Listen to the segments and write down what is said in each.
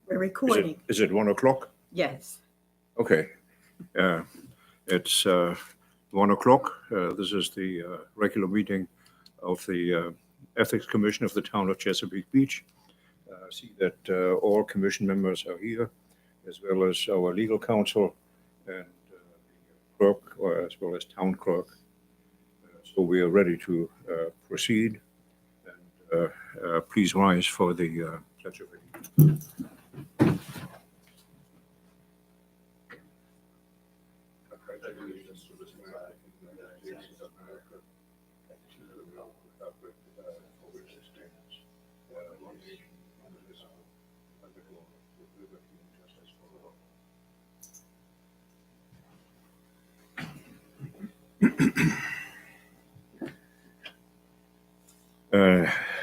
We're recording. Is it 1 o'clock? Yes. Okay. It's 1 o'clock. This is the regular meeting of the Ethics Commission of the Town of Chesapeake Beach. I see that all commission members are here, as well as our legal counsel and the clerk, as well as town clerk. So we are ready to proceed. And please rise for the Pledge of Allegiance.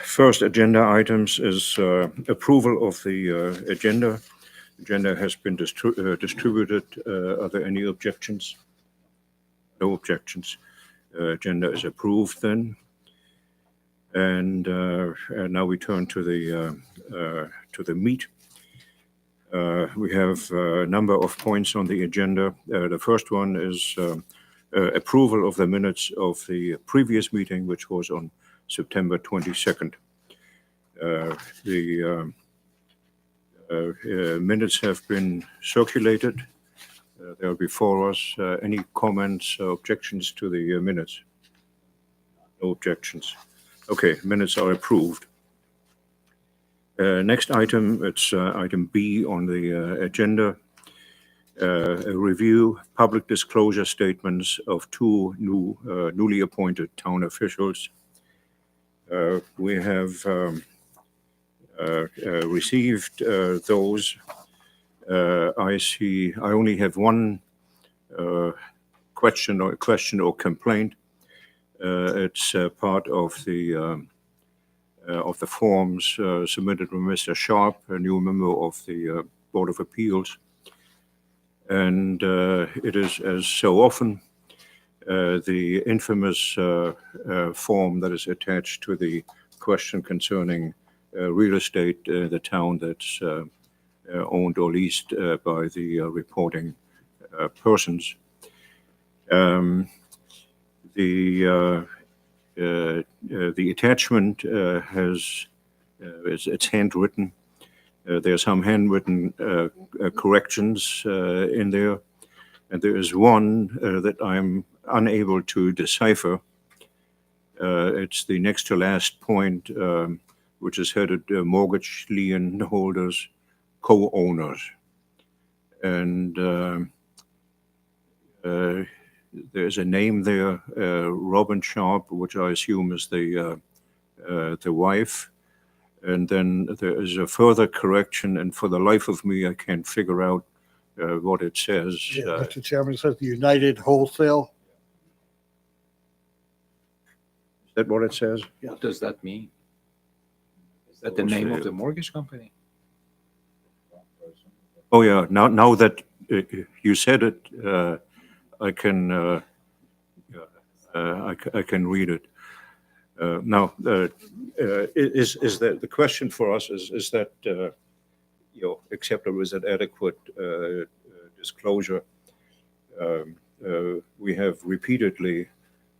First agenda items is approval of the agenda. Agenda has been distributed. Are there any objections? No objections. Agenda is approved then. And now we turn to the meat. We have a number of points on the agenda. The first one is approval of the minutes of the previous meeting, which was on September 22nd. The minutes have been circulated. They are before us. Any comments or objections to the minutes? No objections. Okay, minutes are approved. Next item, it's item B on the agenda. A review public disclosure statements of two newly appointed town officials. We have received those. I only have one question or complaint. It's part of the forms submitted by Mr. Sharp, a new member of the Board of Appeals. And it is, as so often, the infamous form that is attached to the question concerning real estate in the town that's owned or leased by the reporting persons. The attachment it's handwritten. There are some handwritten corrections in there, and there is one that I'm unable to decipher. It's the next to last point, which is headed mortgage lien holders, co-owners. And there's a name there, Robin Sharp, which I assume is the wife. And then there is a further correction, and for the life of me, I can't figure out what it says. Yeah, Mr. Chairman, it says the United Wholesale. Is that what it says? What does that mean? Is that the name of the mortgage company? Oh yeah. Now that you said it, I can read it. Now, is that the question for us? Is that acceptable? Is it adequate disclosure? We have repeatedly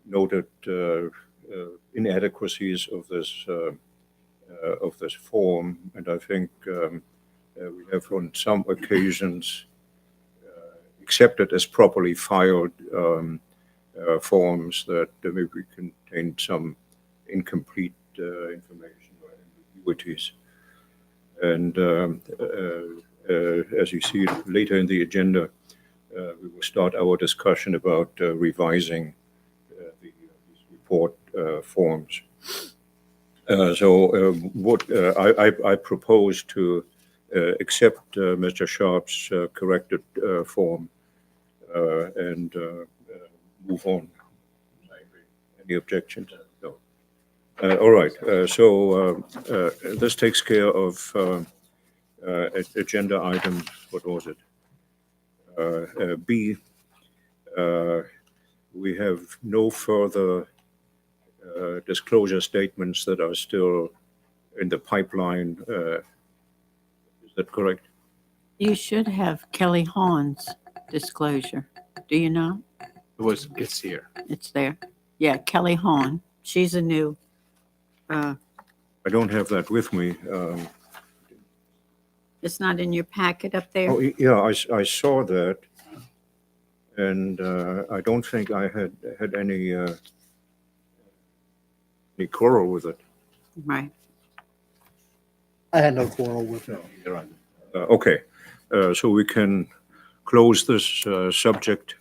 noted inadequacies of this form, and I think we have on some occasions accepted as properly filed forms that maybe contain some incomplete information or ambiguities. And as you see later in the agenda, we will start our discussion about revising these report forms. What I propose to accept Mr. Sharp's corrected form and move on. Any objections? No. All right. This takes care of agenda item. What was it? B. We have no further disclosure statements that are still in the pipeline. Is that correct? You should have Kelly Hawn's disclosure. Do you not? It's here. It's there. Yeah, Kelly Hawn. She's a new, I don't have that with me. it's not in your packet up there? Oh, yeah, I saw that. And I don't think I had any quarrel with it. Right. I had no quarrel with it. You're right. Okay, so we can close this subject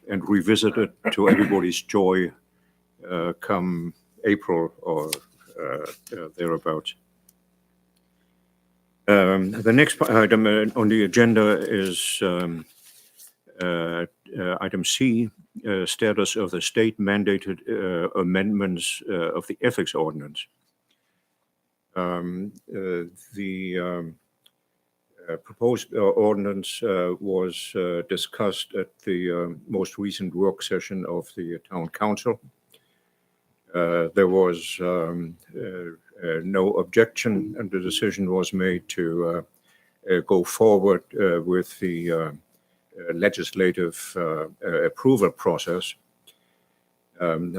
and revisit it to everybody's joy come April or thereabouts. The next item on the agenda is item C, status of the state mandated amendments of the ethics ordinance. The proposed ordinance was discussed at the most recent work session of the town council. There was no objection, and the decision was made to go forward with the legislative approval process.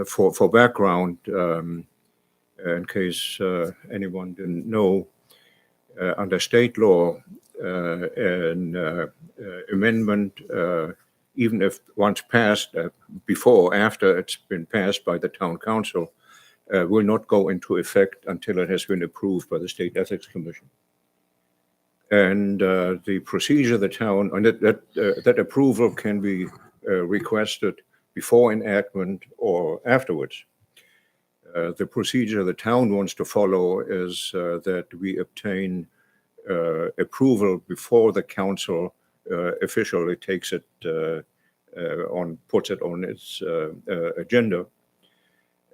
For background, in case anyone didn't know, under state law, an amendment, even if once passed, before or after it's been passed by the town council, will not go into effect until it has been approved by the State Ethics Commission. And the procedure the town, and that approval can be requested before enactment or afterwards. The procedure the town wants to follow is that we obtain approval before the council officially takes it puts it on its agenda.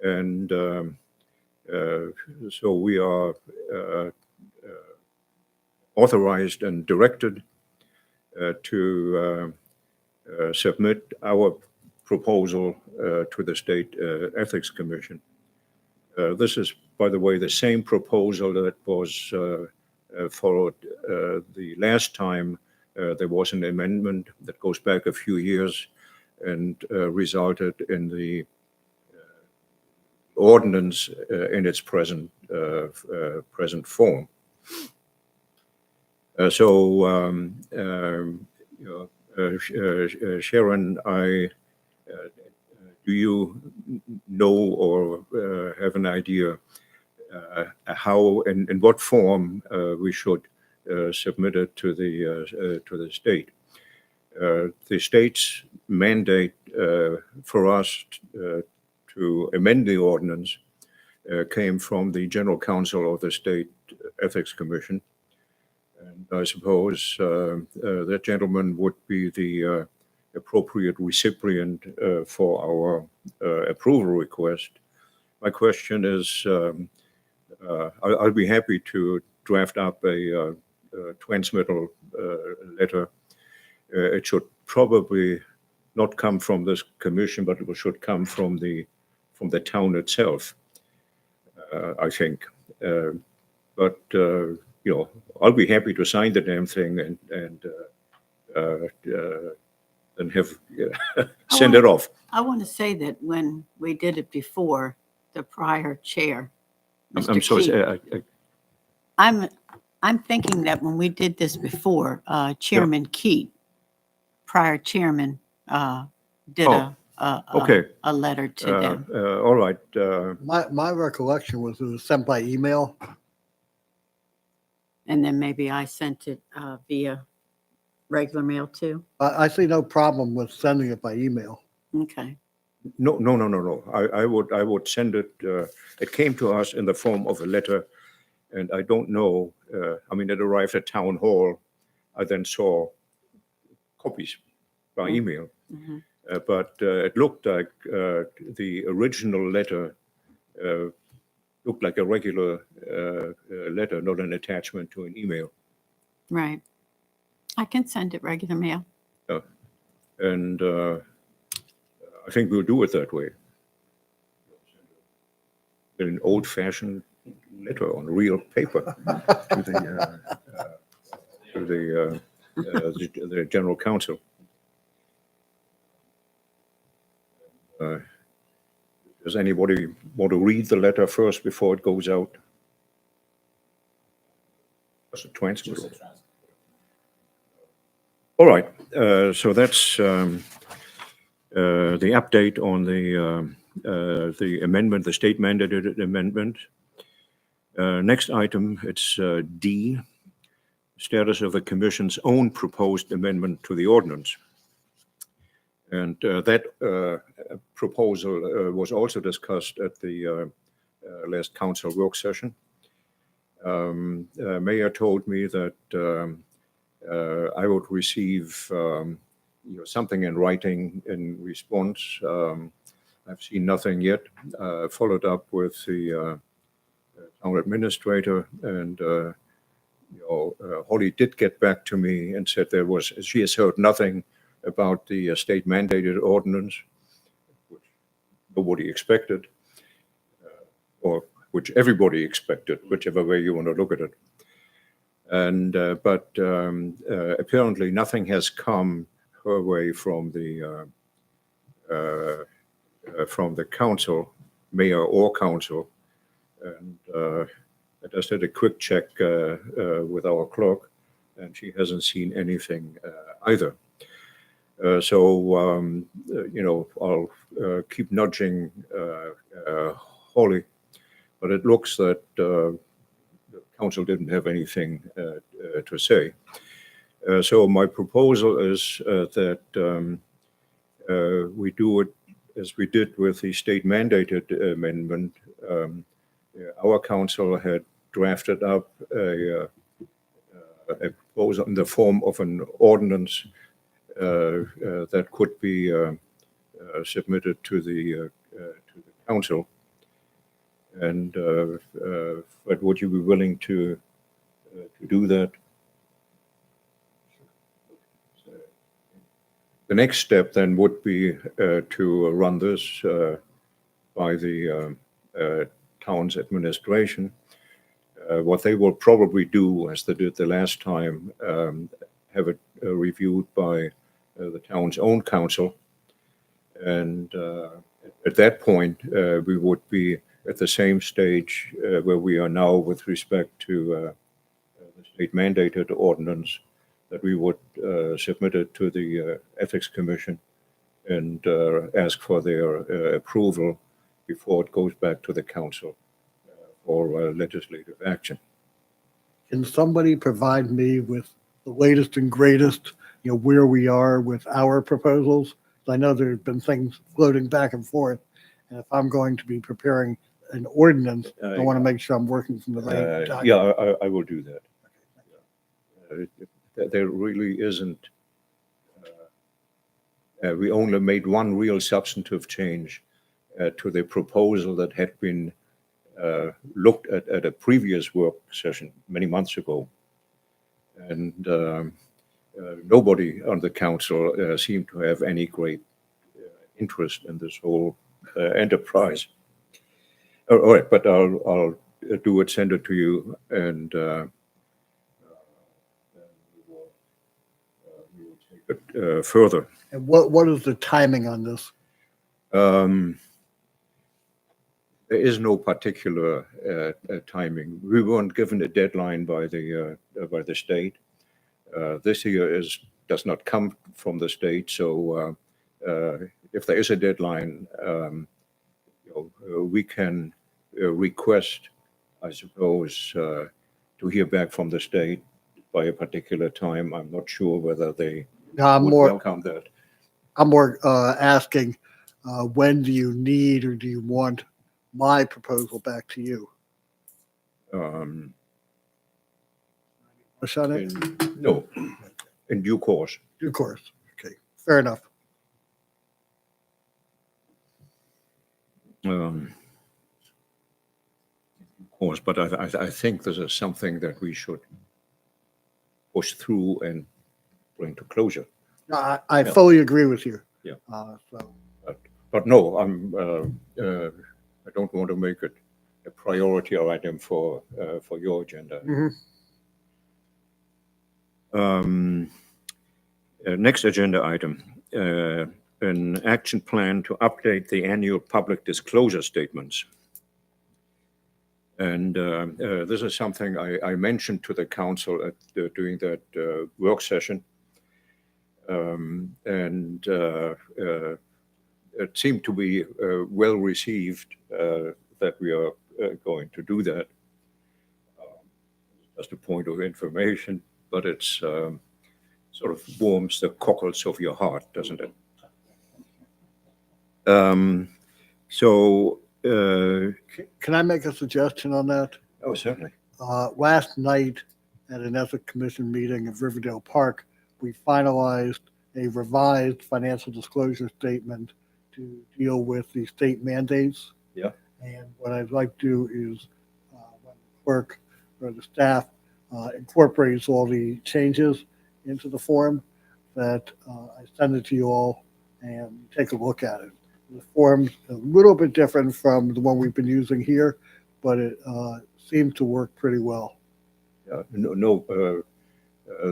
And so we are authorized and directed to submit our proposal to the State Ethics Commission. This is, by the way, the same proposal that was followed the last time there was an amendment that goes back a few years and resulted in the ordinance in its present form. Sharon, do you know or have an idea how and in what form we should submit it to the state? The state's mandate for us to amend the ordinance came from the General Counsel of the State Ethics Commission. And I suppose that gentleman would be the appropriate recipient for our approval request. My question is, I'll be happy to draft up a transmittal letter. It should probably not come from this commission, but it should come from the town itself, I think. But I'll be happy to sign the damn thing and have send it off. I want to say that when we did it before, the prior chair, Mr. I'm sorry. Keith, I'm thinking that when we did this before, Chairman Keat, prior chairman, did okay. a letter to them. All right. My recollection was it was sent by email. And then maybe I sent it via regular mail too. I see no problem with sending it by email. Okay. No. I would send it. It came to us in the form of a letter, and I don't know. It arrived at town hall. I then saw copies by email, but it looked like the original letter looked like a regular letter, not an attachment to an email. Right. I can send it regular mail. And I think we'll do it that way. An old-fashioned letter on real paper to the the general counsel. Does anybody want to read the letter first before it goes out? Just a transcript. All right, so that's the update on the amendment, the state mandated amendment. Next item, it's D, status of the commission's own proposed amendment to the ordinance. And that proposal was also discussed at the last council work session. Mayor told me that I would receive something in writing in response. I've seen nothing yet. Followed up with the town administrator, and Holly did get back to me and said she has heard nothing about the state mandated ordinance, which nobody expected, or which everybody expected, whichever way you want to look at it. And but apparently nothing has come her way from the council, mayor or council. And I just did a quick check with our clerk, and she hasn't seen anything either. I'll keep nudging Holly, but it looks that the council didn't have anything to say. So my proposal is that we do it as we did with the state mandated amendment. Our council had drafted up a proposal in the form of an ordinance that could be submitted to the council. And but would you be willing to do that? The next step then would be to run this by the town's administration. What they will probably do, as they did the last time, have it reviewed by the town's own council. And at that point, we would be at the same stage where we are now with respect to the state mandated ordinance, that we would submit it to the Ethics Commission and ask for their approval before it goes back to the council for legislative action. Can somebody provide me with the latest and greatest, where we are with our proposals? I know there have been things floating back and forth. And if I'm going to be preparing an ordinance, I want to make sure I'm working from the right document. Yeah, I will do that. There really isn't. We only made one real substantive change to the proposal that had been looked at a previous work session many months ago. And nobody on the council seemed to have any great interest in this whole enterprise. All right, but I'll do it, send it to you, and we will take it further. And what is the timing on this? There is no particular timing. We weren't given a deadline by the state. This year does not come from the state, so if there is a deadline, we can request, I suppose, to hear back from the state by a particular time. I'm not sure whether they would welcome that. I'm more asking, when do you need or do you want my proposal back to you? Push on it? No, in due course. Due course. Okay, fair enough. Of course, but I think this is something that we should push through and bring to closure. I fully agree with you. Yeah. But no, I don't want to make it a priority item for your agenda. Mhm. Next agenda item, an action plan to update the annual public disclosure statements. And this is something I mentioned to the council during that work session. And it seemed to be well received that we are going to do that. Just a point of information, but it's sort of warms the cockles of your heart, doesn't it? Can I make a suggestion on that? Oh, certainly. Last night at an Ethics Commission meeting at Riverdale Park, we finalized a revised financial disclosure statement to deal with the state mandates. Yeah. And what I'd like to do is when the clerk or the staff incorporates all the changes into the form, that I send it to you all and take a look at it. The form's a little bit different from the one we've been using here, but it seems to work pretty well.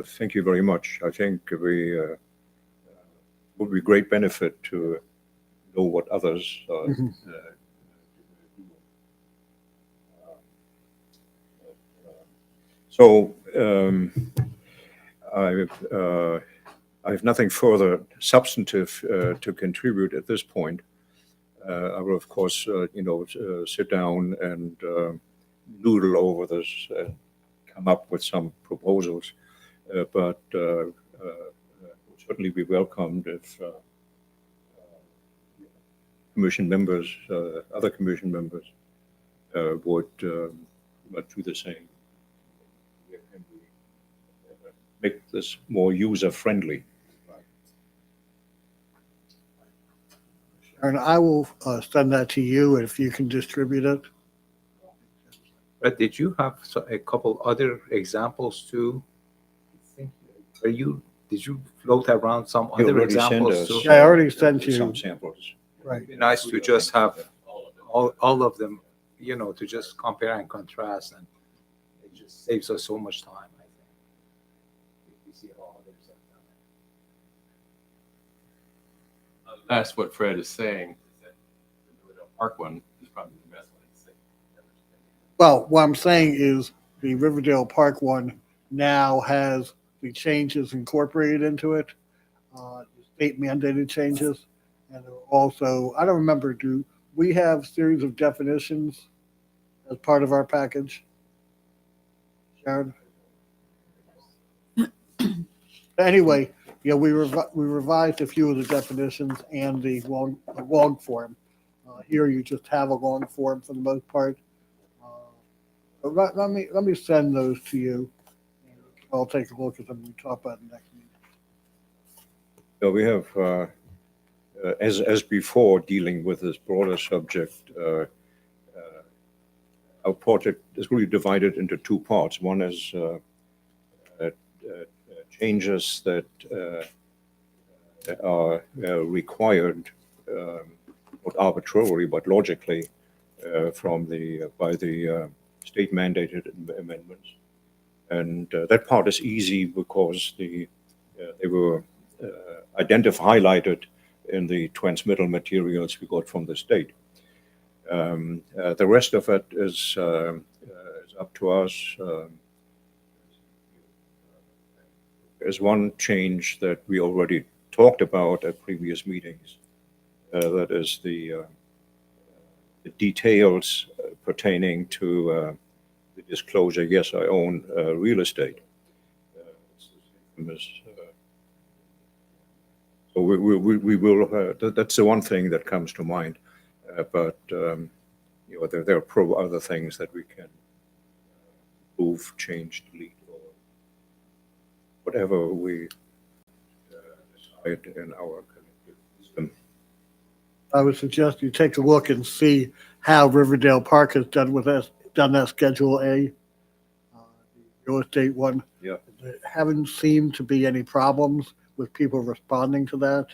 Thank you very much. I think we would be great benefit to know what others Mhm. So I have nothing further substantive to contribute at this point. I will, of course, sit down and noodle over this and come up with some proposals. But it would certainly be welcomed if commission members, other commission members, would do the same. Make this more user-friendly. And I will send that to you if you can distribute it. But did you have a couple other examples too? Did you float around some You other already sent examples us, too? Yeah, I already sent you. some samples. Right. It'd be nice to just have all of them, to just compare and contrast, and it just saves us so much time, I think. If we see how others have done it. That's what Fred is saying, is that the Riverdale Park one is probably the best one to see. Well, what I'm saying is the Riverdale Park one now has the changes incorporated into it, the state mandated changes. And there are also, I don't remember, do we have series of definitions as part of our package? Sharon? Anyway, we revised a few of the definitions and the long form. Here you just have a long form for the most part. But let me send those to you. I'll take a look at them and talk about it next meeting. So we have, as before, dealing with this broader subject, our project is really divided into two parts. One is changes that are required, not arbitrarily, but logically, by the state mandated amendments. And that part is easy because they were highlighted in the transmittal materials we got from the state. The rest of it is up to us. There's one change that we already talked about at previous meetings. That is the details pertaining to the disclosure, yes, I own real estate. So we will, that's the one thing that comes to mind. But there are other things that we can move, change, delete, or whatever we decide in our collective wisdom. I would suggest you take a look and see how Riverdale Park has done that Schedule A, the real estate one. Yeah. There haven't seemed to be any problems with people responding to that.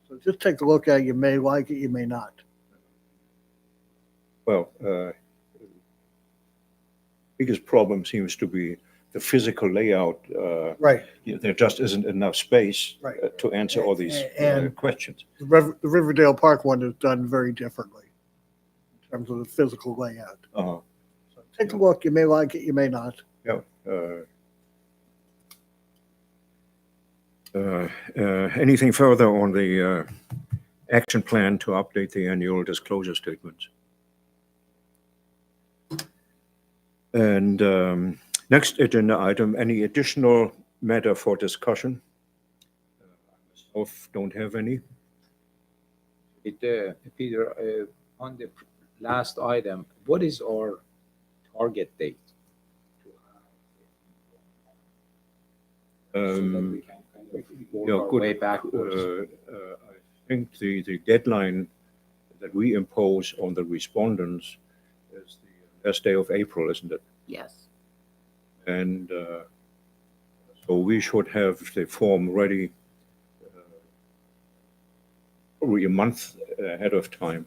So just take a look at it. You may like it, you may not. Well, biggest problem seems to be the physical layout, Right. there just isn't enough space Right. to answer all these And- questions. The Riverdale Park one is done very differently in terms of the physical layout. Uh, So take a look. You may like it, you may not. Yeah. Anything further on the action plan to update the annual disclosure statements? And next agenda item, any additional matter for discussion? Myself don't have any. Peter, on the last item, what is our target date? So that we can kind of work Yeah, our good. way backwards. I think the deadline that we impose on the respondents is the last day of April, isn't it? Yes. And so we should have the form ready probably a month ahead of time.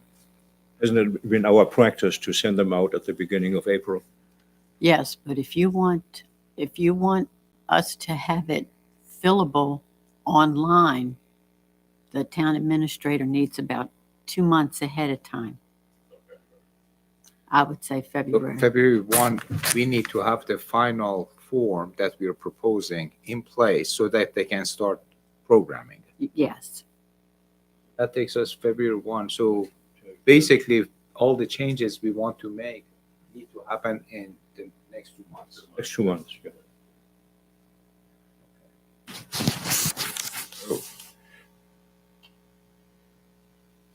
Hasn't it been our practice to send them out at the beginning of April? Yes, but if you want us to have it fillable online, the town administrator needs about 2 months ahead of time. I would say So February. February 1, we need to have the final form that we are proposing in place so that they can start programming. Yes. That takes us February 1. So basically, all the changes we want to make need to happen in the next 2 months. Next 2 months. Yeah. So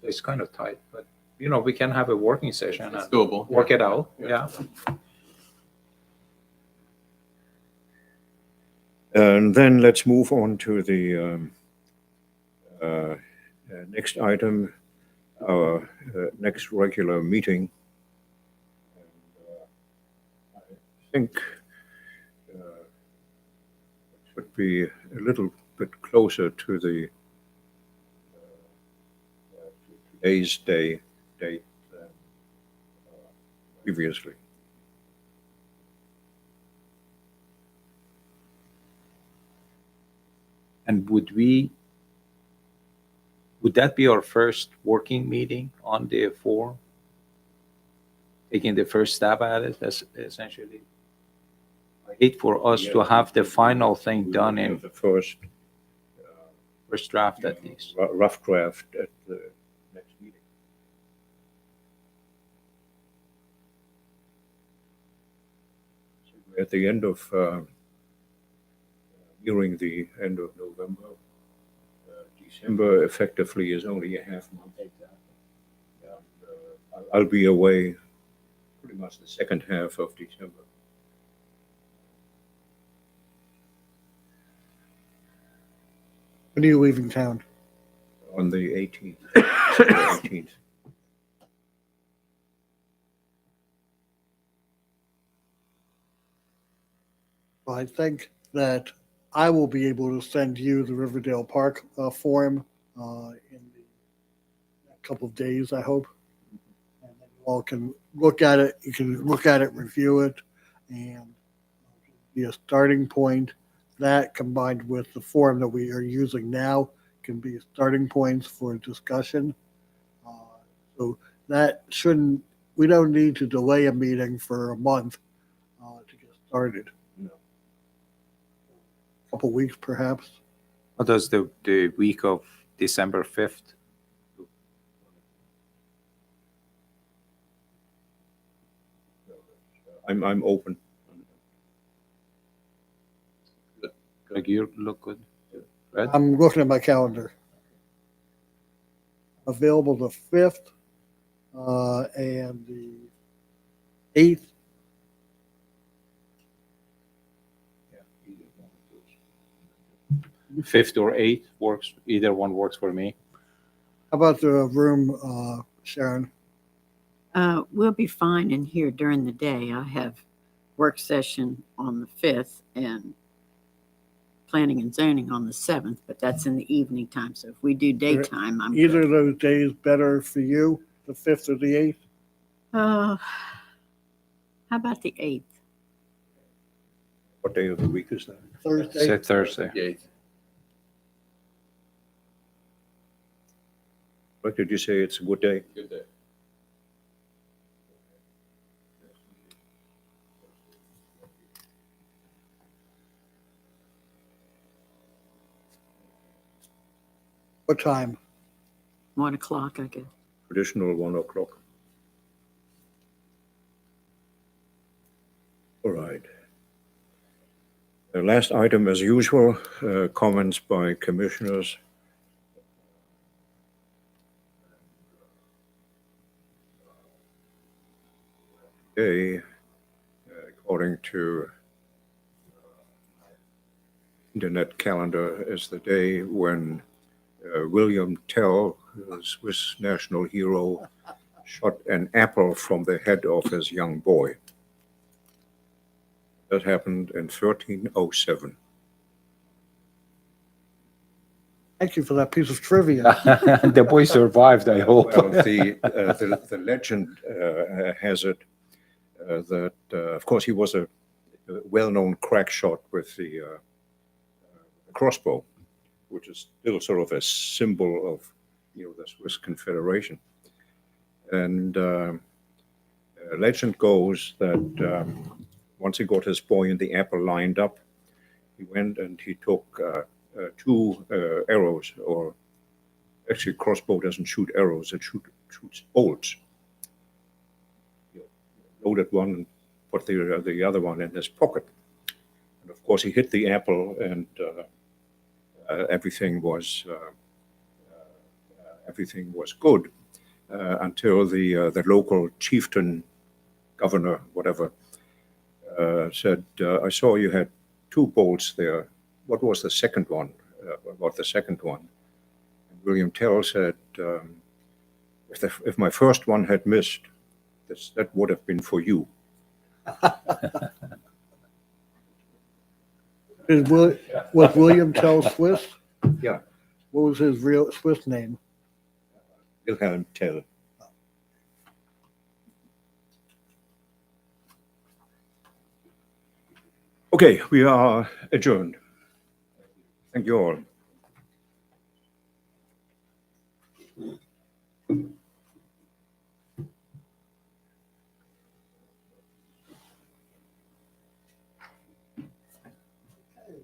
it's kind of tight, but we can have a working session It's and doable. work it out. Yeah. And then let's move on to the next item, our next regular meeting. I think it should be a little bit closer to the today's date than previously. And would that be our first working meeting on the form? Taking the first stab at it, that's essentially. I hate for us to have the final thing done We in have the first first draft at least. rough draft at the next meeting. So we're at the end of, nearing the end of November. December effectively is only a half month. And, I'll be away pretty much the second half of December. When are you leaving town? On the 18th. December 18th. Well, I think that I will be able to send you the Riverdale Park form in a couple of days, I hope. And then you all can look at it. You can look at it, review it, and be a starting point. That combined with the form that we are using now can be starting points for discussion. So that shouldn't, we don't need to delay a meeting for a month to get started. No. Couple weeks perhaps. What does the week of December 5th? I'm open. Like you look good. Red? I'm looking at my calendar. Available the 5th and the 8th. 5th or 8th works. Either one works for me. How about the room, Sharon? We'll be fine in here during the day. I have work session on the 5th and planning and zoning on the 7th, but that's in the evening time. So if we do daytime, I'm Either good. of those days better for you, the 5th or the 8th? How about the 8th? What day of the week is that? Thursday. Say Thursday. Yeah. What did you say? It's a good day? Good day. What time? 1 o'clock, I guess. Traditional 1 o'clock. All right. The last item, as usual, comments by commissioners. Today, according to internet calendar, is the day when William Tell, the Swiss national hero, shot an apple from the head of his young boy. That happened in 1307. Thank you for that piece of trivia. The boy survived, I hope. Well, the legend has it that, of course, he was a well-known crack shot with the crossbow, which is still sort of a symbol of, the Swiss Confederation. And legend goes that once he got his boy in the apple lined up, he went and he took two arrows, or actually crossbow doesn't shoot arrows, it shoots bolts. Loaded one and put the other one in his pocket. And of course he hit the apple and everything was good until the local chieftain, governor, whatever, said, I saw you had two bolts there. What was the second one? About the second one. And William Tell said, if my first one had missed, that would have been for you. Was William Tell Swiss? Yeah. What was his real Swiss name? Wilhelm Tell. Okay, we are adjourned. Thank you all.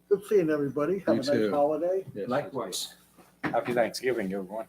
Good seeing everybody. Have a You nice too. holiday. Yes. Likewise. Happy Thanksgiving, everyone.